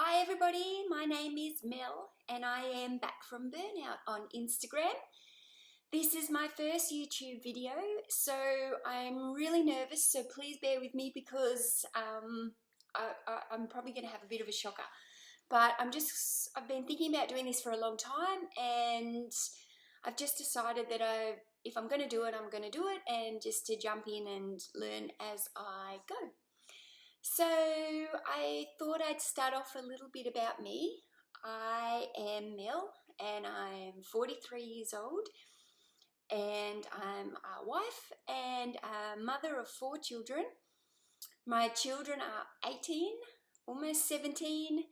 Hi everybody, my name is Mel and I am Back From Burnout on Instagram. This is my first YouTube video, so I'm really nervous, so please bear with me because I'm probably going to have a bit of a shocker. But I've been thinking about doing this for a long time, and I've just decided that if I'm going to do it, I'm going to do it, and just to jump in and learn as I go. So I thought I'd start off a little bit about me. I am Mel and I'm 43 years old, and I'm a wife and a mother of 4 children. My children are 18, almost 17,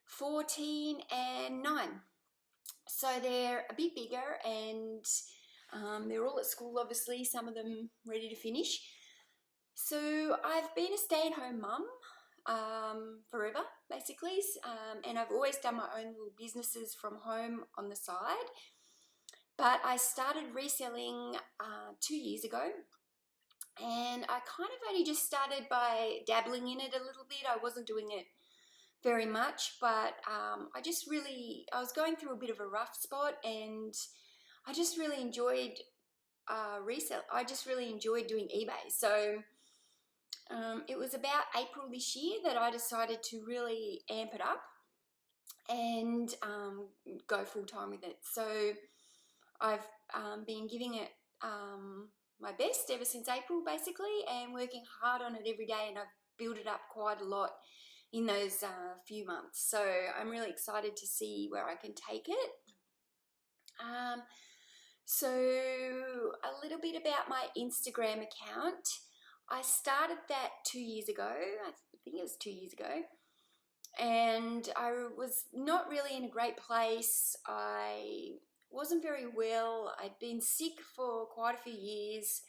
14 and 9. So they're a bit bigger, and they're all at school obviously, some of them ready to finish. So I've been a stay-at-home mum forever, basically, and I've always done my own little businesses from home on the side. But I started reselling 2 years ago, and I kind of only just started by dabbling in it a little bit. I wasn't doing it very much, but I was going through a bit of a rough spot, and I just really enjoyed resell. I just really enjoyed doing eBay. So it was about April this year that I decided to really amp it up and go full time with it. So I've been giving it my best ever since April, basically, and working hard on it every day, and I've built it up quite a lot in those few months. So I'm really excited to see where I can take it. So a little bit about my Instagram account. I started that 2 years ago. I think it was 2 years ago. And I was not really in a great place. I wasn't very well. I'd been sick for quite a few years,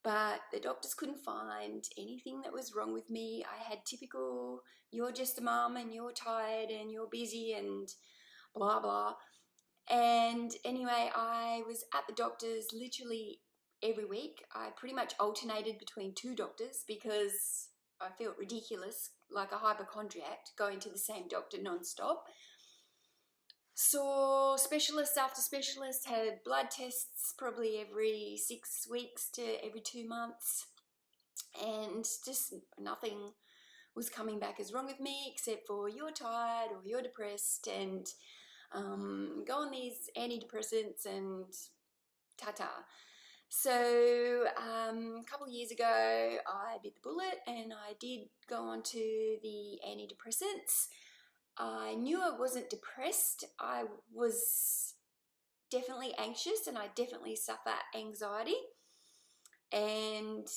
but the doctors couldn't find anything that was wrong with me. I had typical, you're just a mum and you're tired and you're busy and blah, blah. And anyway, I was at the doctors literally every week. I pretty much alternated between 2 doctors because I felt ridiculous, like a hypochondriac, going to the same doctor non-stop. Saw specialist after specialist, had blood tests probably every 6 weeks to every 2 months, and just nothing was coming back as wrong with me except for you're tired or you're depressed, and go on these antidepressants and ta-ta. So a couple of years ago I bit the bullet and I did go on to the antidepressants. I knew I wasn't depressed. I was definitely anxious, and I definitely suffer anxiety, and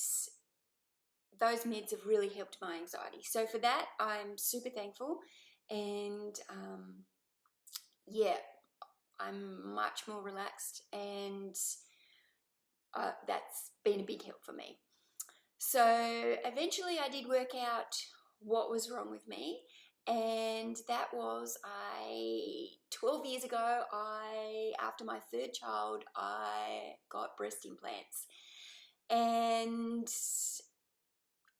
those meds have really helped my anxiety. So for that I'm super thankful, and yeah, I'm much more relaxed, and that's been a big help for me. So eventually I did work out what was wrong with me, and that was 12 years ago, after my 3rd child, I got breast implants. And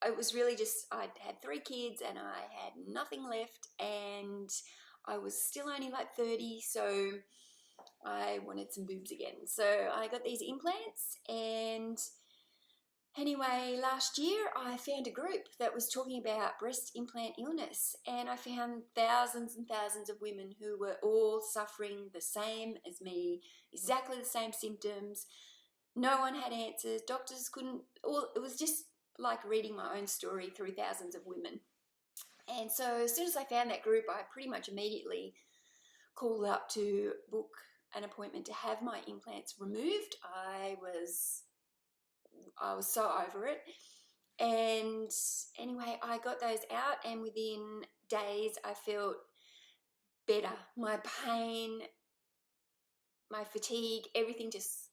it was really just, I'd had 3 kids and I had nothing left, and I was still only like 30, so I wanted some boobs again. So I got these implants, and anyway, last year I found a group that was talking about breast implant illness, and I found thousands and thousands of women who were all suffering the same as me, exactly the same symptoms. No one had answers. Doctors couldn't, it was just like reading my own story through thousands of women. And so as soon as I found that group, I pretty much immediately called up to book an appointment to have my implants removed. I was so over it. And anyway, I got those out, and within days I felt better. My pain, my fatigue, everything just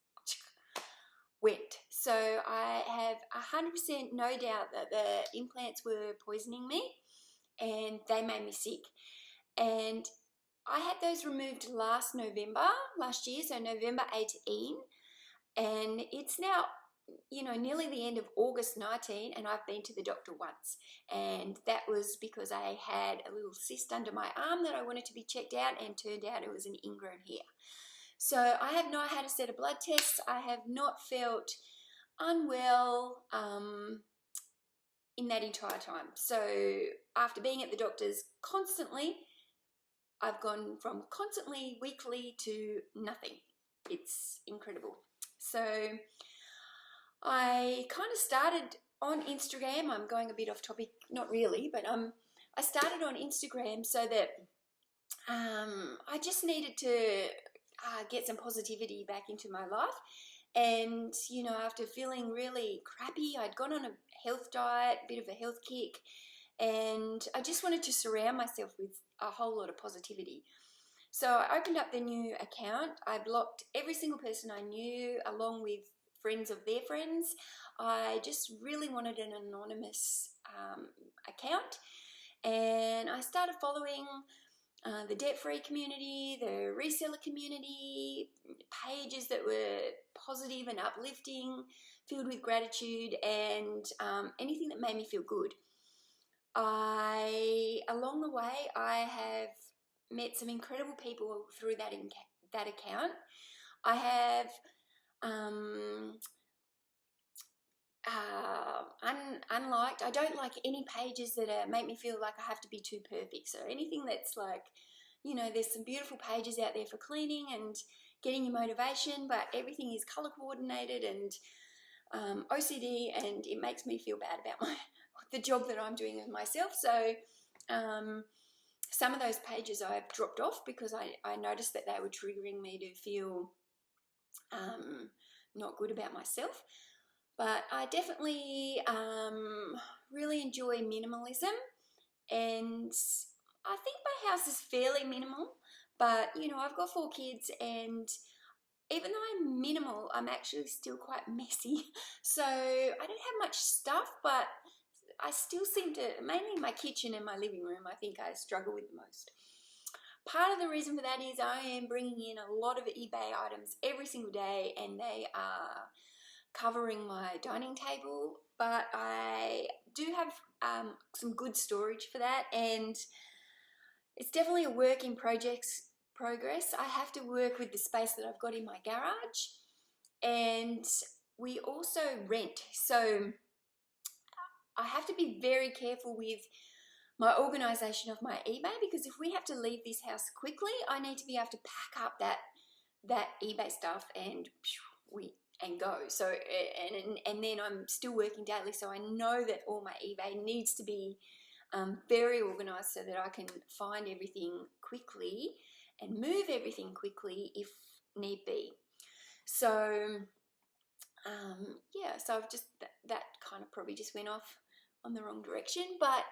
went. So I have 100% no doubt that the implants were poisoning me, and they made me sick. And I had those removed last year, so November 18, and it's now nearly the end of August 19, and I've been to the doctor once, and that was because I had a little cyst under my arm that I wanted to be checked out, and turned out it was an ingrown hair. So I have not had a set of blood tests. I have not felt unwell in that entire time. So after being at the doctor's constantly, I've gone from constantly weekly to nothing. It's incredible. So I kind of started on Instagram. I'm going a bit off topic, not really, but I started on Instagram so that I just needed to get some positivity back into my life. And, after feeling really crappy, I'd gone on a health diet, a bit of a health kick, and I just wanted to surround myself with a whole lot of positivity. So I opened up the new account. I blocked every single person I knew, along with friends of their friends. I just really wanted an anonymous account, and I started following the debt-free community, the reseller community, pages that were positive and uplifting, filled with gratitude, and anything that made me feel good. Along the way, I have met some incredible people through that account. I have unliked. I don't like any pages that make me feel like I have to be too perfect. So anything that's like, there's some beautiful pages out there for cleaning and getting your motivation, but everything is color coordinated and OCD, and it makes me feel bad about the job that I'm doing with myself. So some of those pages I've dropped off because I noticed that they were triggering me to feel not good about myself. But I definitely really enjoy minimalism, and I think my house is fairly minimal, but I've got 4 kids, and even though I'm minimal, I'm actually still quite messy. So I don't have much stuff, but I still seem to, mainly my kitchen and my living room, I think I struggle with the most. Part of the reason for that is I am bringing in a lot of eBay items every single day, and they are covering my dining table, but I do have some good storage for that, and it's definitely a work in progress. I have to work with the space that I've got in my garage, and we also rent, so I have to be very careful with my organisation of my eBay, because if we have to leave this house quickly, I need to be able to pack up that eBay stuff and go. So and then I'm still working daily, so I know that all my eBay needs to be very organised so that I can find everything quickly and move everything quickly if need be. So yeah, so I've just that kind of probably just went off on the wrong direction, but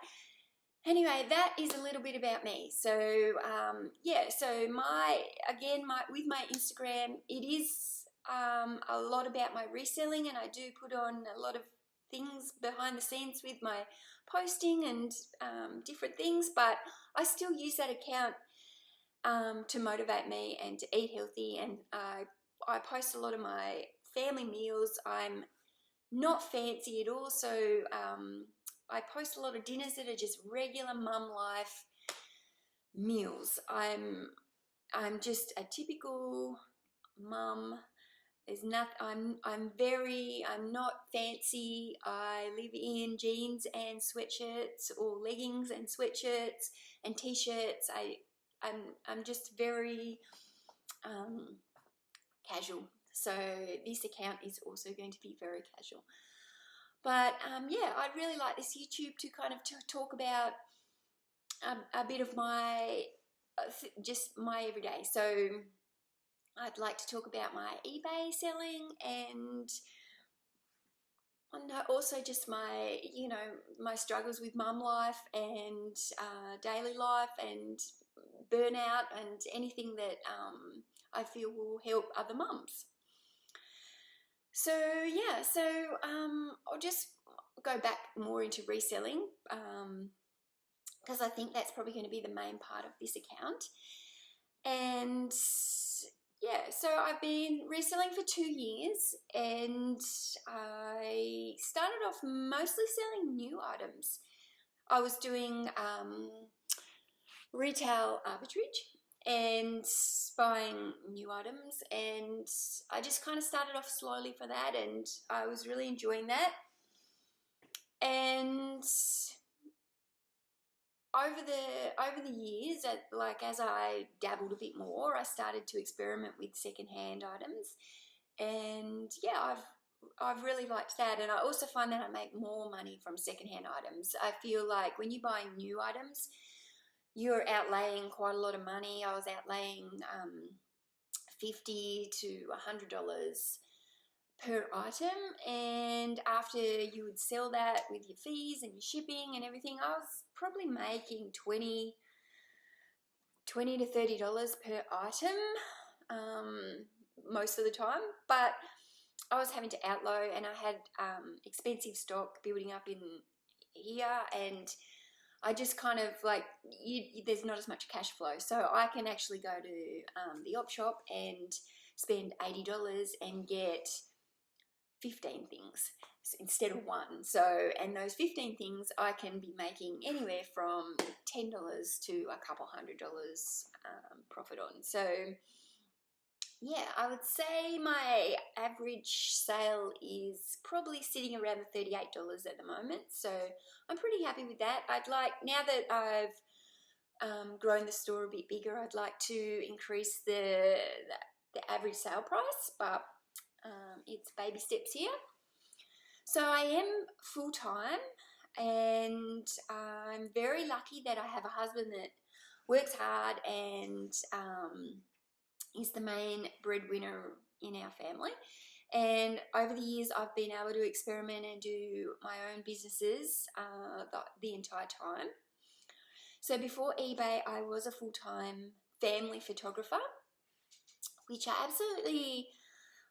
anyway, that is a little bit about me. So yeah, so with my Instagram, it is a lot about my reselling, and I do put on a lot of things behind the scenes with my posting and different things, but I still use that account to motivate me and to eat healthy, and I post a lot of my family meals. I'm not fancy at all, so I post a lot of dinners that are just regular mum life meals. I'm just a typical mum. There's nothing. I'm not fancy. I live in jeans and sweatshirts, or leggings and sweatshirts and t-shirts. I'm just very casual. So this account is also going to be very casual. But yeah, I'd really like this YouTube to kind of talk about a bit of my just my everyday. So I'd like to talk about my eBay selling, and also just my my struggles with mum life and daily life and burnout, and anything that I feel will help other mums. So yeah, so I'll just go back more into reselling, because I think that's probably going to be the main part of this account. And yeah, so I've been reselling for 2 years, and I started off mostly selling new items. I was doing retail arbitrage and buying new items, and I just kind of started off slowly for that, and I was really enjoying that. And over the years, as I dabbled a bit more, I started to experiment with secondhand items, and yeah, I've really liked that. And I also find that I make more money from secondhand items. I feel like when you're buying new items, you're outlaying quite a lot of money. I was outlaying $50 to $100 per item, and after you would sell that with your fees and your shipping and everything, I was probably making $20 to $30 per item most of the time. But I was having to outload, and I had expensive stock building up in here, and I just kind of like, there's not as much cash flow, so I can actually go to the op shop and spend $80 and get 15 things instead of one. So, and those 15 things I can be making anywhere from $10 to a couple $100 profit on. So yeah, I would say my average sale is probably sitting around the $38 at the moment. So I'm pretty happy with that. I'd like, now that I've grown the store a bit bigger, I'd like to increase the average sale price, but it's baby steps here. So I am full-time, and I'm very lucky that I have a husband that works hard and is the main breadwinner in our family. And over the years, I've been able to experiment and do my own businesses the entire time. So before eBay, I was a full-time family photographer, which I absolutely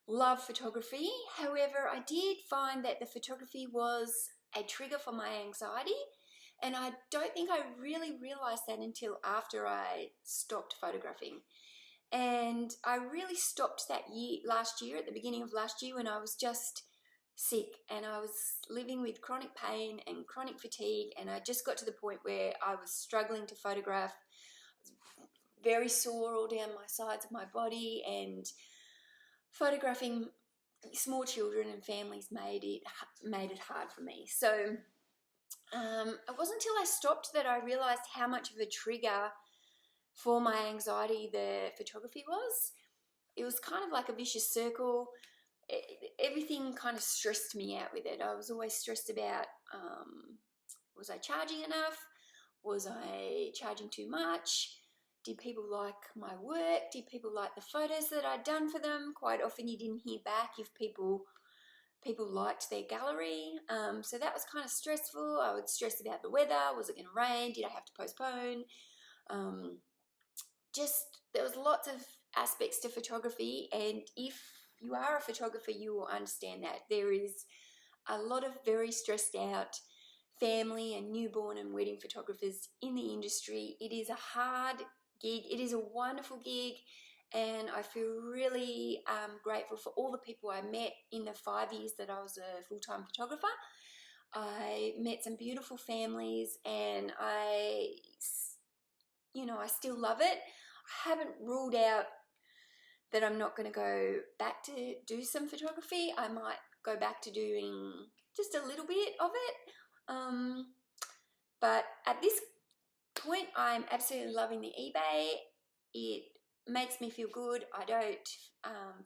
love photography. However, I did find that the photography was a trigger for my anxiety, and I don't think I really realized that until after I stopped photographing. And I really stopped that last year, at the beginning of last year, when I was just sick and I was living with chronic pain and chronic fatigue, and I just got to the point where I was struggling to photograph, very sore all down my sides of my body, and photographing small children and families made it hard for me. So it wasn't until I stopped that I realized how much of a trigger for my anxiety the photography was. It was kind of like a vicious circle. Everything kind of stressed me out with it. I was always stressed about, was I charging enough? Was I charging too much? Did people like my work? Did people like the photos that I'd done for them? Quite often you didn't hear back if people liked their gallery. So that was kind of stressful. I would stress about the weather. Was it going to rain? Did I have to postpone? There was lots of aspects to photography, and if you are a photographer, you will understand that. There is a lot of very stressed out family and newborn and wedding photographers in the industry. It is a hard gig. It is a wonderful gig, and I feel really grateful for all the people I met in the 5 years that I was a full-time photographer. I met some beautiful families, and I still love it. I haven't ruled out that I'm not going to go back to do some photography. I might go back to doing just a little bit of it. But at this point, I'm absolutely loving the eBay. It makes me feel good. I don't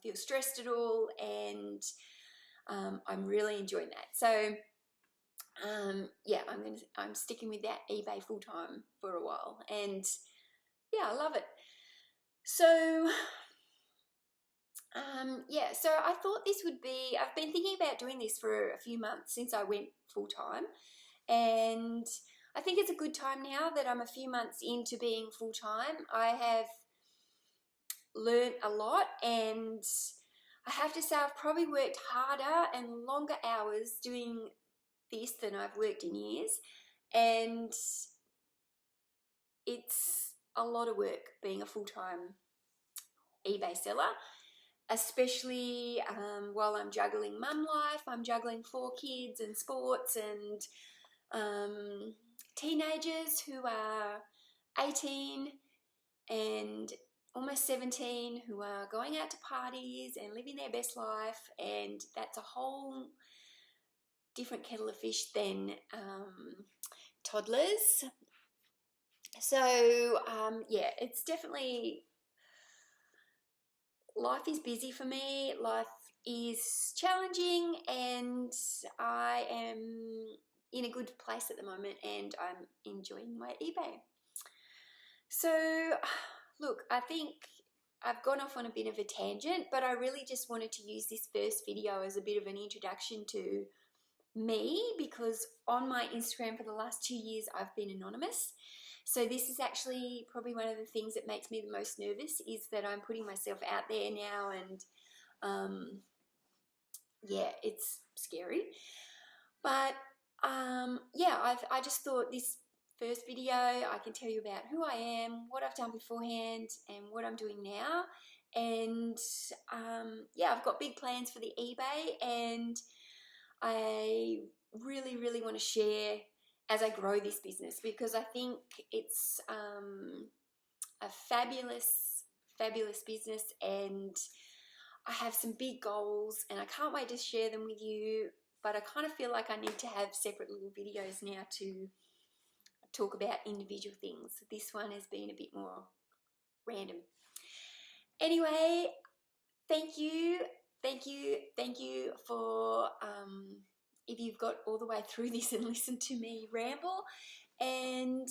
feel stressed at all, and I'm really enjoying that. So yeah, I'm sticking with that eBay full time for a while, and yeah, I love it. So yeah, so I thought this would be, I've been thinking about doing this for a few months since I went full time, and I think it's a good time now that I'm a few months into being full time. I have learned a lot, and I have to say I've probably worked harder and longer hours doing this than I've worked in years, and it's a lot of work being a full-time eBay seller, especially while I'm juggling mum life. I'm juggling 4 kids and sports and teenagers who are 18 and almost 17 who are going out to parties and living their best life, and that's a whole different kettle of fish than toddlers. So yeah, it's definitely, life is busy for me, life is challenging, and I am in a good place at the moment and I'm enjoying my eBay. So look, I think I've gone off on a bit of a tangent, but I really just wanted to use this first video as a bit of an introduction to me, because on my Instagram for the last 2 years I've been anonymous. So this is actually probably one of the things that makes me the most nervous, is that I'm putting myself out there now, and yeah, it's scary. But yeah, I just thought this first video, I can tell you about who I am, what I've done beforehand, and what I'm doing now. And yeah, I've got big plans for the eBay, and I really want to share as I grow this business, because I think it's a fabulous business, and I have some big goals and I can't wait to share them with you. But I kind of feel like I need to have separate little videos now to talk about individual things. This one has been a bit more random. Anyway, thank you for if you've got all the way through this and listened to me ramble. And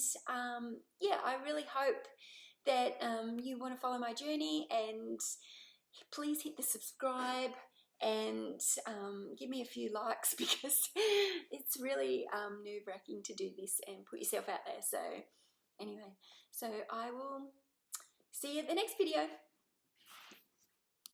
yeah, I really hope that you want to follow my journey, and please hit the subscribe and give me a few likes, because it's really nerve-wracking to do this and put yourself out there. So anyway, so I will see you at the next video.